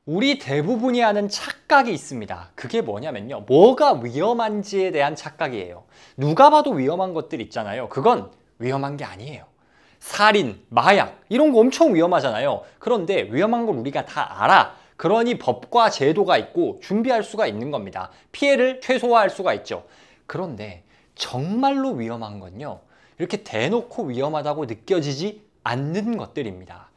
우리 대부분이 하는 착각이 있습니다. 그게 뭐냐면요. 뭐가 위험한지에 대한 착각이에요. 누가 봐도 위험한 것들 있잖아요. 그건 위험한 게 아니에요. 살인, 마약 이런 거 엄청 위험하잖아요. 그런데 위험한 걸 우리가 다 알아. 그러니 법과 제도가 있고 준비할 수가 있는 겁니다. 피해를 최소화할 수가 있죠. 그런데 정말로 위험한 건요. 이렇게 대놓고 위험하다고 느껴지지 않는 것들입니다.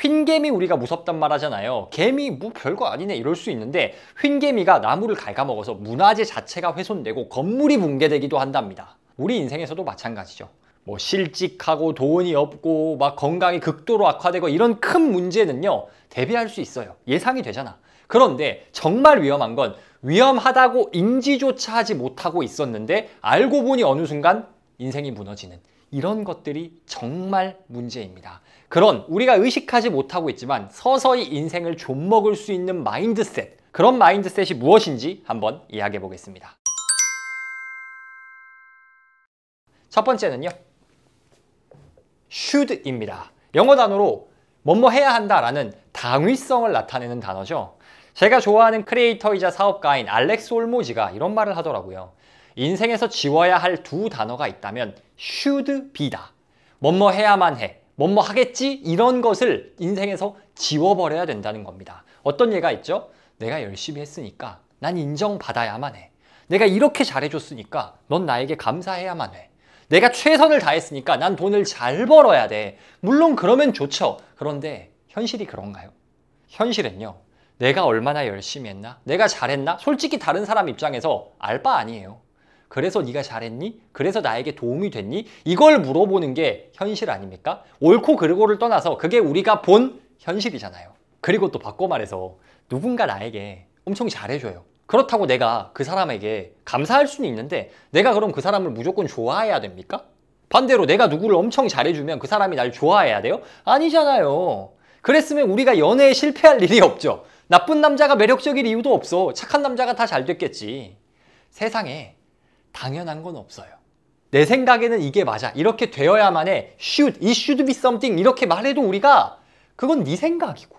휜개미 우리가 무섭단 말 하잖아요. 개미 뭐 별거 아니네 이럴 수 있는데 휜개미가 나무를 갉아먹어서 문화재 자체가 훼손되고 건물이 붕괴되기도 한답니다. 우리 인생에서도 마찬가지죠. 뭐 실직하고 돈이 없고 막 건강이 극도로 악화되고 이런 큰 문제는요. 대비할 수 있어요. 예상이 되잖아. 그런데 정말 위험한 건 위험하다고 인지조차 하지 못하고 있었는데 알고 보니 어느 순간 인생이 무너지는 이런 것들이 정말 문제입니다. 그런 우리가 의식하지 못하고 있지만 서서히 인생을 좀먹을 수 있는 마인드셋, 그런 마인드셋이 무엇인지 한번 이야기해 보겠습니다. 첫 번째는요. should입니다. 영어 단어로 뭐뭐 해야 한다라는 당위성을 나타내는 단어죠. 제가 좋아하는 크리에이터이자 사업가인 알렉스 올모지가 이런 말을 하더라고요. 인생에서 지워야 할 두 단어가 있다면 should be다. 뭐뭐 해야만 해. 뭐뭐 하겠지? 이런 것을 인생에서 지워버려야 된다는 겁니다. 어떤 예가 있죠? 내가 열심히 했으니까 난 인정받아야만 해. 내가 이렇게 잘해줬으니까 넌 나에게 감사해야만 해. 내가 최선을 다했으니까 난 돈을 잘 벌어야 돼. 물론 그러면 좋죠. 그런데 현실이 그런가요? 현실은요. 내가 얼마나 열심히 했나? 내가 잘했나? 솔직히 다른 사람 입장에서 알 바 아니에요. 그래서 네가 잘했니? 그래서 나에게 도움이 됐니? 이걸 물어보는 게 현실 아닙니까? 옳고 그르고를 떠나서 그게 우리가 본 현실이잖아요. 그리고 또 바꿔 말해서 누군가 나에게 엄청 잘해줘요. 그렇다고 내가 그 사람에게 감사할 수는 있는데 내가 그럼 그 사람을 무조건 좋아해야 됩니까? 반대로 내가 누구를 엄청 잘해주면 그 사람이 날 좋아해야 돼요? 아니잖아요. 그랬으면 우리가 연애에 실패할 일이 없죠. 나쁜 남자가 매력적일 이유도 없어. 착한 남자가 다 잘 됐겠지. 세상에 당연한 건 없어요. 내 생각에는 이게 맞아. 이렇게 되어야만 해. It should be something. 이렇게 말해도 우리가 그건 네 생각이고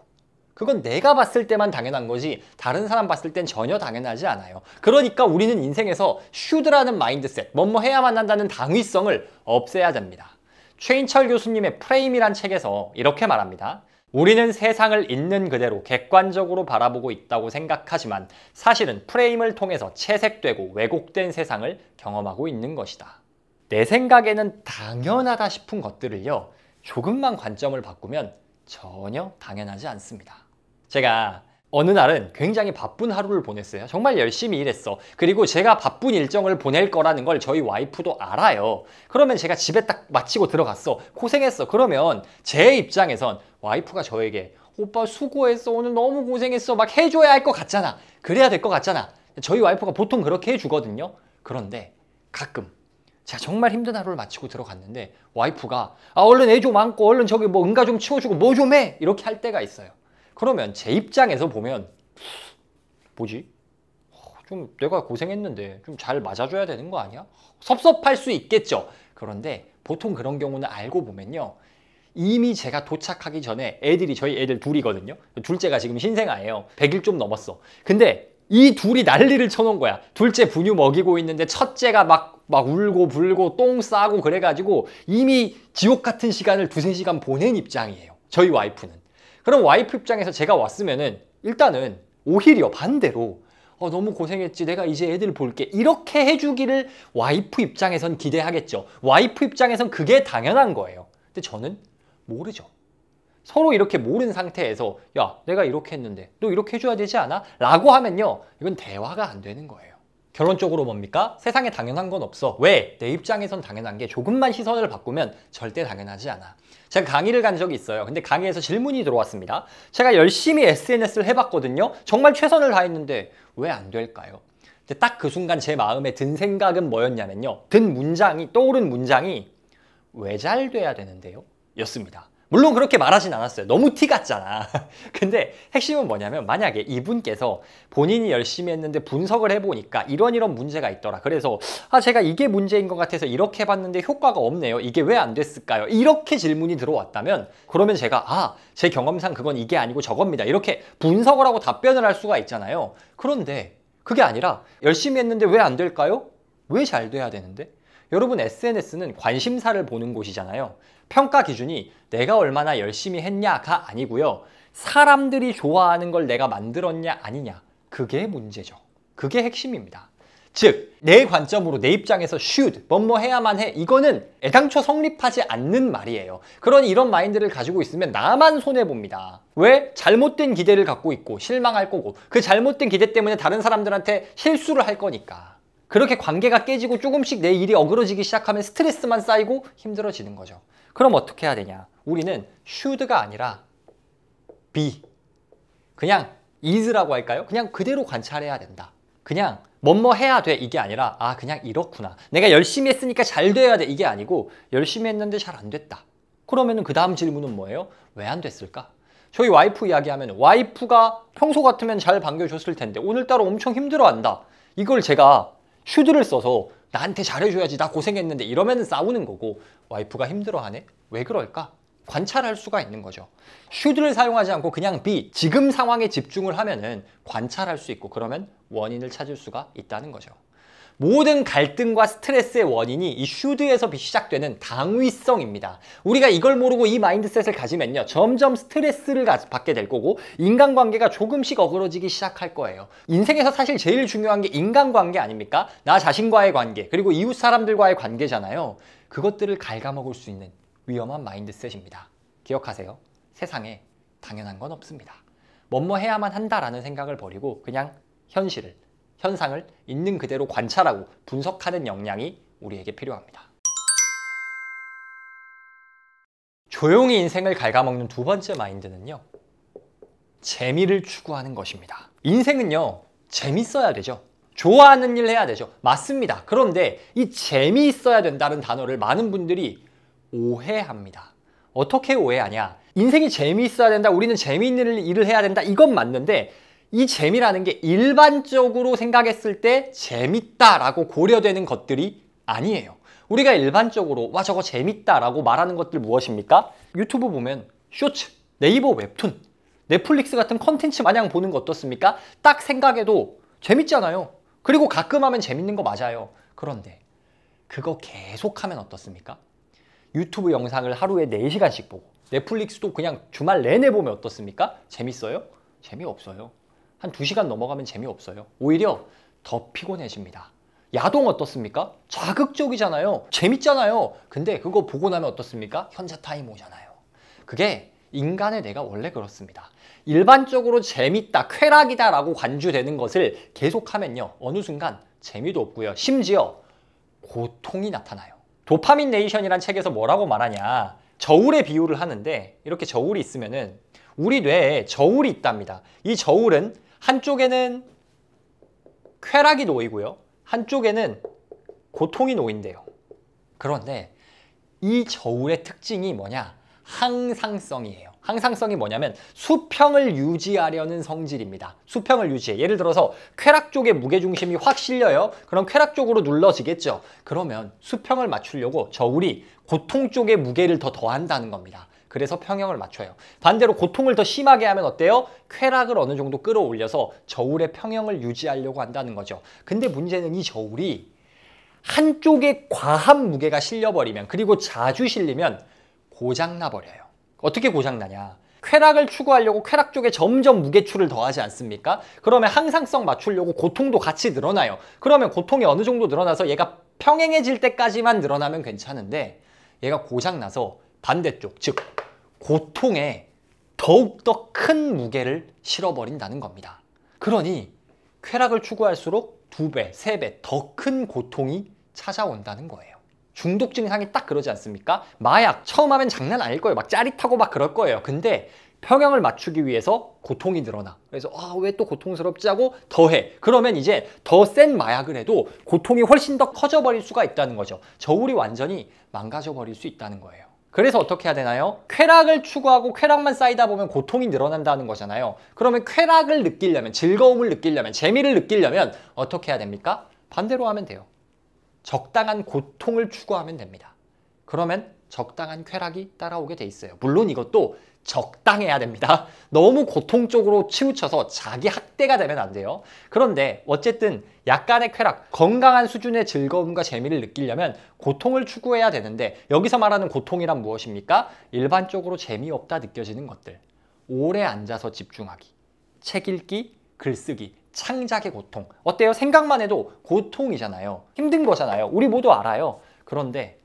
그건 내가 봤을 때만 당연한 거지 다른 사람 봤을 땐 전혀 당연하지 않아요. 그러니까 우리는 인생에서 should라는 마인드셋, 뭐뭐 해야만 한다는 당위성을 없애야 됩니다. 최인철 교수님의 프레임이란 책에서 이렇게 말합니다. 우리는 세상을 있는 그대로 객관적으로 바라보고 있다고 생각하지만 사실은 프레임을 통해서 채색되고 왜곡된 세상을 경험하고 있는 것이다. 내 생각에는 당연하다 싶은 것들을요. 조금만 관점을 바꾸면 전혀 당연하지 않습니다. 제가 어느 날은 굉장히 바쁜 하루를 보냈어요. 정말 열심히 일했어. 그리고 제가 바쁜 일정을 보낼 거라는 걸 저희 와이프도 알아요. 그러면 제가 집에 딱 마치고 들어갔어. 고생했어. 그러면 제 입장에선 와이프가 저에게 오빠 수고했어. 오늘 너무 고생했어. 막 해줘야 할 것 같잖아. 그래야 될 것 같잖아. 저희 와이프가 보통 그렇게 해주거든요. 그런데 가끔 제가 정말 힘든 하루를 마치고 들어갔는데 와이프가 얼른 애 좀 안고 얼른 저기 뭐 응가 좀 치워주고 뭐 좀 해. 이렇게 할 때가 있어요. 그러면 제 입장에서 보면 뭐지? 좀 내가 고생했는데 좀 잘 맞아줘야 되는 거 아니야? 섭섭할 수 있겠죠. 그런데 보통 그런 경우는 알고 보면요. 이미 제가 도착하기 전에 저희 애들 둘이거든요. 둘째가 지금 신생아예요. 100일 좀 넘었어. 근데 이 둘이 난리를 쳐놓은 거야. 둘째 분유 먹이고 있는데 첫째가 막 울고 불고 똥 싸고 그래가지고 이미 지옥 같은 시간을 2~3시간 보낸 입장이에요. 저희 와이프는. 그럼 와이프 입장에서 제가 왔으면은 일단은 오히려 반대로 너무 고생했지. 내가 이제 애들 볼게. 이렇게 해주기를 와이프 입장에선 기대하겠죠. 와이프 입장에선 그게 당연한 거예요. 근데 저는 모르죠. 서로 이렇게 모르는 상태에서 야, 내가 이렇게 했는데 너 이렇게 해줘야 되지 않아? 라고 하면요. 이건 대화가 안 되는 거예요. 결론적으로 뭡니까? 세상에 당연한 건 없어. 왜? 내 입장에선 당연한 게 조금만 시선을 바꾸면 절대 당연하지 않아. 제가 강의를 간 적이 있어요. 근데 강의에서 질문이 들어왔습니다. 제가 열심히 SNS를 해봤거든요. 정말 최선을 다했는데 왜 안 될까요? 근데 딱 그 순간 제 마음에 든 생각은 뭐였냐면요. 떠오른 문장이 왜 잘 돼야 되는데요? 였습니다. 물론 그렇게 말하진 않았어요. 너무 티 같잖아. 근데 핵심은 뭐냐면 만약에 이분께서 본인이 열심히 했는데 분석을 해보니까 이런 문제가 있더라. 그래서 제가 이게 문제인 것 같아서 이렇게 해봤는데 효과가 없네요. 이게 왜 안 됐을까요? 이렇게 질문이 들어왔다면 그러면 제가 제 경험상 그건 이게 아니고 저겁니다. 이렇게 분석을 하고 답변을 할 수가 있잖아요. 그런데 그게 아니라 열심히 했는데 왜 안 될까요? 왜 잘 돼야 되는데? 여러분 SNS는 관심사를 보는 곳이잖아요. 평가 기준이 내가 얼마나 열심히 했냐가 아니고요. 사람들이 좋아하는 걸 내가 만들었냐 아니냐. 그게 문제죠. 그게 핵심입니다. 즉, 내 관점으로 내 입장에서 should, 뭐뭐 해야만 해. 이거는 애당초 성립하지 않는 말이에요. 그러니 이런 마인드를 가지고 있으면 나만 손해봅니다. 왜? 잘못된 기대를 갖고 있고 실망할 거고 그 잘못된 기대 때문에 다른 사람들한테 실수를 할 거니까. 그렇게 관계가 깨지고 조금씩 내 일이 어그러지기 시작하면 스트레스만 쌓이고 힘들어지는 거죠. 그럼 어떻게 해야 되냐? 우리는 should가 아니라 be, 그냥 is라고 할까요? 그냥 그대로 관찰해야 된다. 그냥 뭐뭐 해야 돼 이게 아니라 그냥 이렇구나. 내가 열심히 했으니까 잘 돼야 돼 이게 아니고 열심히 했는데 잘 안 됐다. 그러면은 그 다음 질문은 뭐예요? 왜 안 됐을까? 저희 와이프 이야기하면 와이프가 평소 같으면 잘 반겨줬을 텐데 오늘따라 엄청 힘들어한다. 이걸 제가 should를 써서 나한테 잘해줘야지 나 고생했는데 이러면 싸우는 거고 와이프가 힘들어하네? 왜 그럴까? 관찰할 수가 있는 거죠. should를 사용하지 않고 그냥 be, 지금 상황에 집중을 하면은 관찰할 수 있고 그러면 원인을 찾을 수가 있다는 거죠. 모든 갈등과 스트레스의 원인이 이 should에서 시작되는 당위성입니다. 우리가 이걸 모르고 이 마인드셋을 가지면요. 점점 스트레스를 받게 될 거고 인간관계가 조금씩 어그러지기 시작할 거예요. 인생에서 사실 제일 중요한 게 인간관계 아닙니까? 나 자신과의 관계, 그리고 이웃 사람들과의 관계잖아요. 그것들을 갉아먹을 수 있는 위험한 마인드셋입니다. 기억하세요. 세상에 당연한 건 없습니다. 뭐뭐 해야만 한다라는 생각을 버리고 그냥 현실을, 현상을 있는 그대로 관찰하고 분석하는 역량이 우리에게 필요합니다. 조용히 인생을 갉아먹는 두 번째 마인드는요. 재미를 추구하는 것입니다. 인생은요. 재밌어야 되죠. 좋아하는 일 해야 되죠. 맞습니다. 그런데 이 재미있어야 된다는 단어를 많은 분들이 오해합니다. 어떻게 오해하냐? 인생이 재미있어야 된다. 우리는 재미있는 일을 해야 된다. 이건 맞는데 이 재미라는 게 일반적으로 생각했을 때 재밌다라고 고려되는 것들이 아니에요. 우리가 일반적으로 와 저거 재밌다라고 말하는 것들 무엇입니까? 유튜브 보면 쇼츠, 네이버 웹툰, 넷플릭스 같은 컨텐츠 마냥 보는 거 어떻습니까? 딱 생각해도 재밌잖아요. 그리고 가끔 하면 재밌는 거 맞아요. 그런데 그거 계속하면 어떻습니까? 유튜브 영상을 하루에 4시간씩 보고 넷플릭스도 그냥 주말 내내 보면 어떻습니까? 재밌어요? 재미없어요. 한 2시간 넘어가면 재미없어요. 오히려 더 피곤해집니다. 야동 어떻습니까? 자극적이잖아요. 재밌잖아요. 근데 그거 보고 나면 어떻습니까? 현자 타임 오잖아요. 그게 인간의 뇌가 원래 그렇습니다. 일반적으로 재밌다, 쾌락이다 라고 관주되는 것을 계속하면요. 어느 순간 재미도 없고요. 심지어 고통이 나타나요. 도파민 네이션이란 책에서 뭐라고 말하냐. 저울에 비유를 하는데 이렇게 저울이 있으면은 우리 뇌에 저울이 있답니다. 이 저울은 한쪽에는 쾌락이 놓이고요. 한쪽에는 고통이 놓인대요. 그런데 이 저울의 특징이 뭐냐? 항상성이에요. 항상성이 뭐냐면 수평을 유지하려는 성질입니다. 수평을 유지해. 예를 들어서 쾌락 쪽에 무게중심이 확 실려요. 그럼 쾌락 쪽으로 눌러지겠죠. 그러면 수평을 맞추려고 저울이 고통 쪽에 무게를 더 더한다는 겁니다. 그래서 평형을 맞춰요. 반대로 고통을 더 심하게 하면 어때요? 쾌락을 어느 정도 끌어올려서 저울의 평형을 유지하려고 한다는 거죠. 근데 문제는 이 저울이 한쪽에 과한 무게가 실려버리면, 그리고 자주 실리면 고장나 버려요. 어떻게 고장나냐? 쾌락을 추구하려고 쾌락 쪽에 점점 무게추를 더하지 않습니까? 그러면 항상성 맞추려고 고통도 같이 늘어나요. 그러면 고통이 어느 정도 늘어나서 얘가 평행해질 때까지만 늘어나면 괜찮은데 얘가 고장나서 반대쪽, 즉 고통에 더욱더 큰 무게를 실어버린다는 겁니다. 그러니 쾌락을 추구할수록 2배, 3배 더 큰 고통이 찾아온다는 거예요. 중독 증상이 딱 그러지 않습니까? 마약 처음 하면 장난 아닐 거예요. 막 짜릿하고 막 그럴 거예요. 근데 평형을 맞추기 위해서 고통이 늘어나. 그래서 왜 또 고통스럽지 하고 더해. 그러면 이제 더 센 마약을 해도 고통이 훨씬 더 커져버릴 수가 있다는 거죠. 저울이 완전히 망가져 버릴 수 있다는 거예요. 그래서 어떻게 해야 되나요? 쾌락을 추구하고 쾌락만 쌓이다 보면 고통이 늘어난다는 거잖아요. 그러면 쾌락을 느끼려면, 즐거움을 느끼려면, 재미를 느끼려면 어떻게 해야 됩니까? 반대로 하면 돼요. 적당한 고통을 추구하면 됩니다. 그러면 적당한 쾌락이 따라오게 돼 있어요. 물론 이것도 적당해야 됩니다. 너무 고통 쪽으로 치우쳐서 자기 학대가 되면 안 돼요. 그런데 어쨌든 약간의 쾌락, 건강한 수준의 즐거움과 재미를 느끼려면 고통을 추구해야 되는데, 여기서 말하는 고통이란 무엇입니까? 일반적으로 재미없다 느껴지는 것들. 오래 앉아서 집중하기, 책 읽기, 글쓰기, 창작의 고통. 어때요? 생각만 해도 고통이잖아요. 힘든 거잖아요. 우리 모두 알아요. 그런데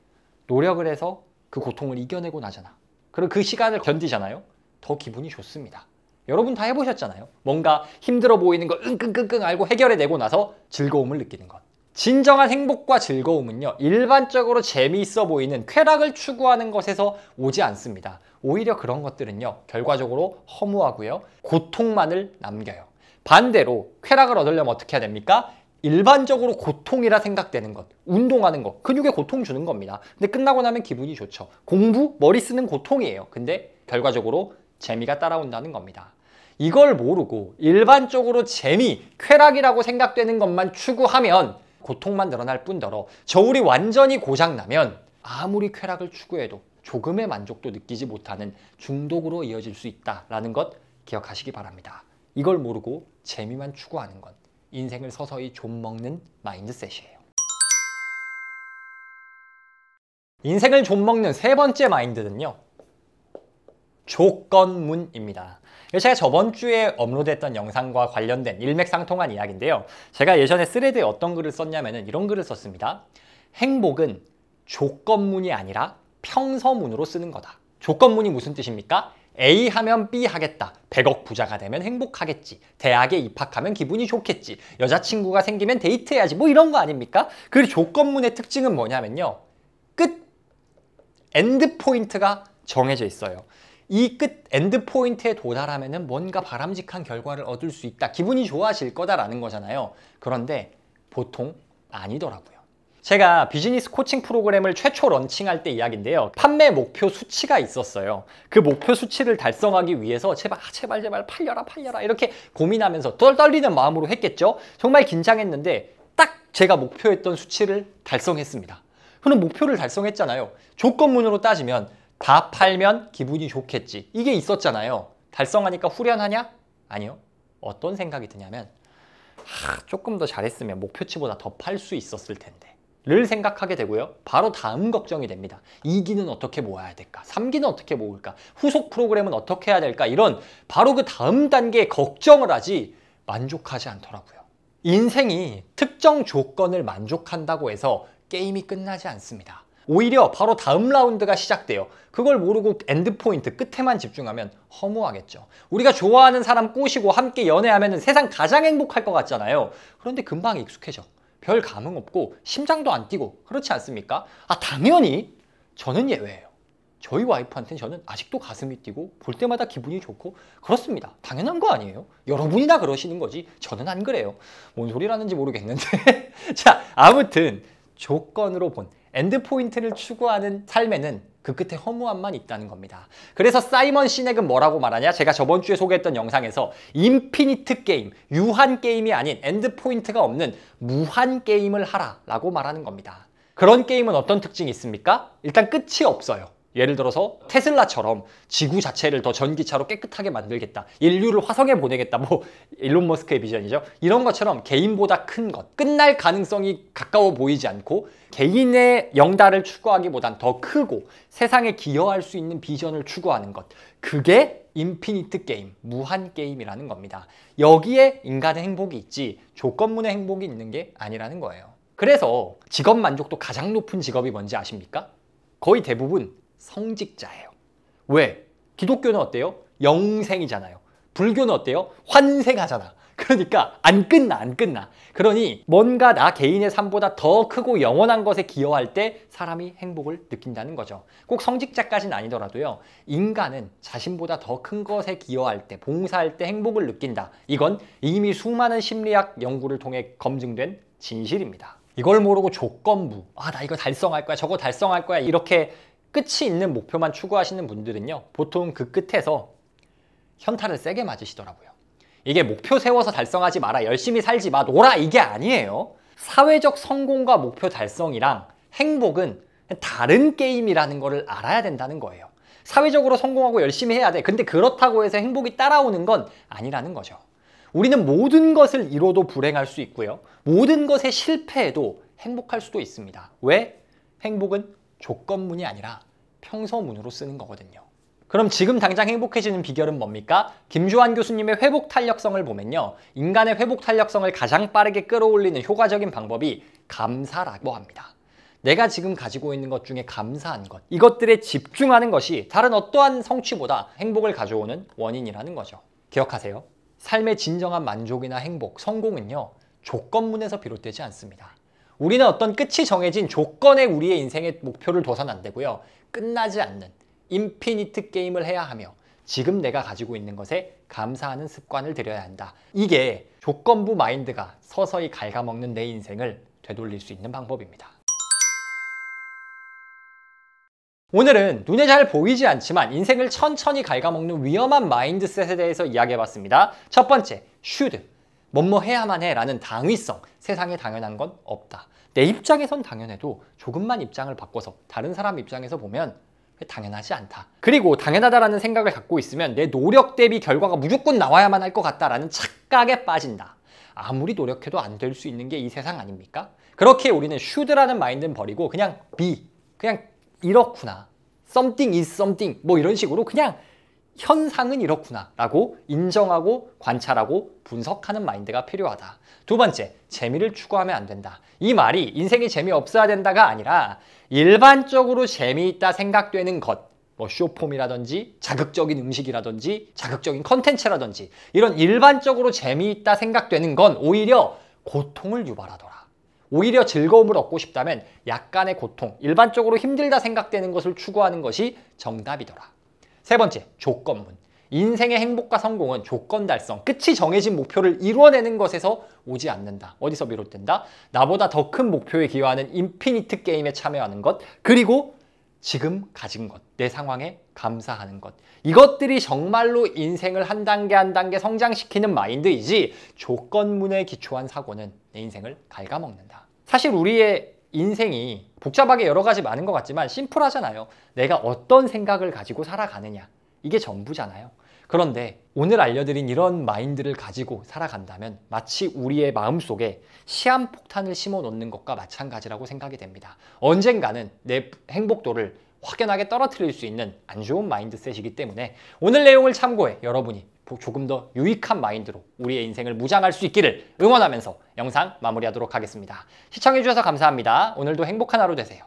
노력을 해서 그 고통을 이겨내고 나잖아. 그리고 그 시간을 견디잖아요. 더 기분이 좋습니다. 여러분 다 해보셨잖아요. 뭔가 힘들어 보이는 거 끙끙끙끙 앓고 해결해내고 나서 즐거움을 느끼는 것. 진정한 행복과 즐거움은요, 일반적으로 재미있어 보이는 쾌락을 추구하는 것에서 오지 않습니다. 오히려 그런 것들은요, 결과적으로 허무하고요, 고통만을 남겨요. 반대로 쾌락을 얻으려면 어떻게 해야 됩니까? 일반적으로 고통이라 생각되는 것, 운동하는 것, 근육에 고통 주는 겁니다. 근데 끝나고 나면 기분이 좋죠. 공부, 머리 쓰는 고통이에요. 근데 결과적으로 재미가 따라온다는 겁니다. 이걸 모르고 일반적으로 재미, 쾌락이라고 생각되는 것만 추구하면 고통만 늘어날 뿐더러 저울이 완전히 고장나면 아무리 쾌락을 추구해도 조금의 만족도 느끼지 못하는 중독으로 이어질 수 있다는 것 기억하시기 바랍니다. 이걸 모르고 재미만 추구하는 것, 인생을 서서히 좀먹는 마인드셋이에요. 인생을 좀먹는 세 번째 마인드는요, 조건문입니다. 제가 저번 주에 업로드했던 영상과 관련된 일맥상통한 이야기인데요. 제가 예전에 스레드에 어떤 글을 썼냐면 이런 글을 썼습니다. 행복은 조건문이 아니라 평서문으로 쓰는 거다. 조건문이 무슨 뜻입니까? A 하면 B 하겠다. 100억 부자가 되면 행복하겠지. 대학에 입학하면 기분이 좋겠지. 여자친구가 생기면 데이트해야지. 뭐 이런 거 아닙니까? 그 조건문의 특징은 뭐냐면요, 끝, 엔드 포인트가 정해져 있어요. 이 끝 엔드 포인트에 도달하면 뭔가 바람직한 결과를 얻을 수 있다. 기분이 좋아질 거다라는 거잖아요. 그런데 보통 아니더라고요. 제가 비즈니스 코칭 프로그램을 최초 런칭할 때 이야기인데요. 판매 목표 수치가 있었어요. 그 목표 수치를 달성하기 위해서 제발 팔려라 이렇게 고민하면서 떨리는 마음으로 했겠죠. 정말 긴장했는데 딱 제가 목표했던 수치를 달성했습니다. 그럼 목표를 달성했잖아요. 조건문으로 따지면 다 팔면 기분이 좋겠지. 이게 있었잖아요. 달성하니까 후련하냐? 아니요. 어떤 생각이 드냐면 조금 더 잘했으면 목표치보다 더 팔 수 있었을 텐데 를 생각하게 되고요. 바로 다음 걱정이 됩니다. 2기는 어떻게 모아야 될까? 3기는 어떻게 모을까? 후속 프로그램은 어떻게 해야 될까? 이런 바로 그 다음 단계의 걱정을 하지 만족하지 않더라고요. 인생이 특정 조건을 만족한다고 해서 게임이 끝나지 않습니다. 오히려 바로 다음 라운드가 시작돼요. 그걸 모르고 엔드포인트 끝에만 집중하면 허무하겠죠. 우리가 좋아하는 사람 꼬시고 함께 연애하면 세상 가장 행복할 것 같잖아요. 그런데 금방 익숙해져. 별 감흥 없고 심장도 안 뛰고 그렇지 않습니까? 당연히 저는 예외예요. 저희 와이프한테는 저는 아직도 가슴이 뛰고 볼 때마다 기분이 좋고 그렇습니다. 당연한 거 아니에요? 여러분이나 그러시는 거지 저는 안 그래요. 뭔 소리라는지 모르겠는데 자, 아무튼 조건으로 본 엔드포인트를 추구하는 삶에는 그 끝에 허무함만 있다는 겁니다. 그래서 사이먼 시넥은 뭐라고 말하냐? 제가 저번 주에 소개했던 영상에서 인피니트 게임, 유한 게임이 아닌 엔드포인트가 없는 무한 게임을 하라 라고 말하는 겁니다. 그런 게임은 어떤 특징이 있습니까? 일단 끝이 없어요. 예를 들어서 테슬라처럼 지구 자체를 더 전기차로 깨끗하게 만들겠다. 인류를 화성에 보내겠다. 뭐 일론 머스크의 비전이죠. 이런 것처럼 개인보다 큰 것, 끝날 가능성이 가까워 보이지 않고 개인의 영달을 추구하기보단 더 크고 세상에 기여할 수 있는 비전을 추구하는 것. 그게 인피니트 게임, 무한 게임이라는 겁니다. 여기에 인간의 행복이 있지 조건문의 행복이 있는 게 아니라는 거예요. 그래서 직업 만족도 가장 높은 직업이 뭔지 아십니까? 거의 대부분 성직자예요. 왜? 기독교는 어때요? 영생이잖아요. 불교는 어때요? 환생하잖아. 그러니까 안 끝나. 그러니 뭔가 나 개인의 삶보다 더 크고 영원한 것에 기여할 때 사람이 행복을 느낀다는 거죠. 꼭 성직자까지는 아니더라도요. 인간은 자신보다 더 큰 것에 기여할 때, 봉사할 때 행복을 느낀다. 이건 이미 수많은 심리학 연구를 통해 검증된 진실입니다. 이걸 모르고 조건부, 나 이거 달성할 거야, 저거 달성할 거야 이렇게 끝이 있는 목표만 추구하시는 분들은요, 보통 그 끝에서 현타를 세게 맞으시더라고요. 이게 목표 세워서 달성하지 마라, 열심히 살지 마, 놀아, 이게 아니에요. 사회적 성공과 목표 달성이랑 행복은 다른 게임이라는 거를 알아야 된다는 거예요. 사회적으로 성공하고 열심히 해야 돼. 근데 그렇다고 해서 행복이 따라오는 건 아니라는 거죠. 우리는 모든 것을 이뤄도 불행할 수 있고요. 모든 것에 실패해도 행복할 수도 있습니다. 왜? 행복은 조건문이 아니라 평서문으로 쓰는 거거든요. 그럼 지금 당장 행복해지는 비결은 뭡니까? 김주환 교수님의 회복 탄력성을 보면요, 인간의 회복 탄력성을 가장 빠르게 끌어올리는 효과적인 방법이 감사라고 합니다. 내가 지금 가지고 있는 것 중에 감사한 것, 이것들에 집중하는 것이 다른 어떠한 성취보다 행복을 가져오는 원인이라는 거죠. 기억하세요. 삶의 진정한 만족이나 행복, 성공은요, 조건문에서 비롯되지 않습니다. 우리는 어떤 끝이 정해진 조건에 우리의 인생의 목표를 둬선 안 되고요, 끝나지 않는 인피니트 게임을 해야 하며 지금 내가 가지고 있는 것에 감사하는 습관을 들여야 한다. 이게 조건부 마인드가 서서히 갉아먹는 내 인생을 되돌릴 수 있는 방법입니다. 오늘은 눈에 잘 보이지 않지만 인생을 천천히 갉아먹는 위험한 마인드셋에 대해서 이야기해봤습니다. 첫 번째, should. 뭐뭐 해야만 해 라는 당위성. 세상에 당연한 건 없다. 내 입장에선 당연해도 조금만 입장을 바꿔서 다른 사람 입장에서 보면 당연하지 않다. 그리고 당연하다라는 생각을 갖고 있으면 내 노력 대비 결과가 무조건 나와야만 할 것 같다라는 착각에 빠진다. 아무리 노력해도 안 될 수 있는 게 이 세상 아닙니까? 그렇게 우리는 should라는 마인드는 버리고 그냥 be, 그냥 이렇구나, something is something, 뭐 이런 식으로 그냥 현상은 이렇구나 라고 인정하고 관찰하고 분석하는 마인드가 필요하다. 두 번째, 재미를 추구하면 안 된다. 이 말이 인생이 재미없어야 된다가 아니라 일반적으로 재미있다 생각되는 것, 뭐 쇼폼이라든지 자극적인 음식이라든지 자극적인 컨텐츠라든지 이런 일반적으로 재미있다 생각되는 건 오히려 고통을 유발하더라. 오히려 즐거움을 얻고 싶다면 약간의 고통, 일반적으로 힘들다 생각되는 것을 추구하는 것이 정답이더라. 세 번째, 조건문. 인생의 행복과 성공은 조건 달성, 끝이 정해진 목표를 이루어내는 것에서 오지 않는다. 어디서 비롯된다? 나보다 더 큰 목표에 기여하는 인피니트 게임에 참여하는 것, 그리고 지금 가진 것, 내 상황에 감사하는 것. 이것들이 정말로 인생을 한 단계 한 단계 성장시키는 마인드이지 조건문에 기초한 사고는 내 인생을 갉아먹는다. 사실 우리의 인생이 복잡하게 여러 가지 많은 것 같지만 심플하잖아요. 내가 어떤 생각을 가지고 살아가느냐, 이게 전부잖아요. 그런데 오늘 알려드린 이런 마인드를 가지고 살아간다면 마치 우리의 마음속에 시한폭탄을 심어 놓는 것과 마찬가지라고 생각이 됩니다. 언젠가는 내 행복도를 확연하게 떨어뜨릴 수 있는 안 좋은 마인드셋이기 때문에 오늘 내용을 참고해 여러분이 조금 더 유익한 마인드로 우리의 인생을 무장할 수 있기를 응원하면서 영상 마무리하도록 하겠습니다. 시청해주셔서 감사합니다. 오늘도 행복한 하루 되세요.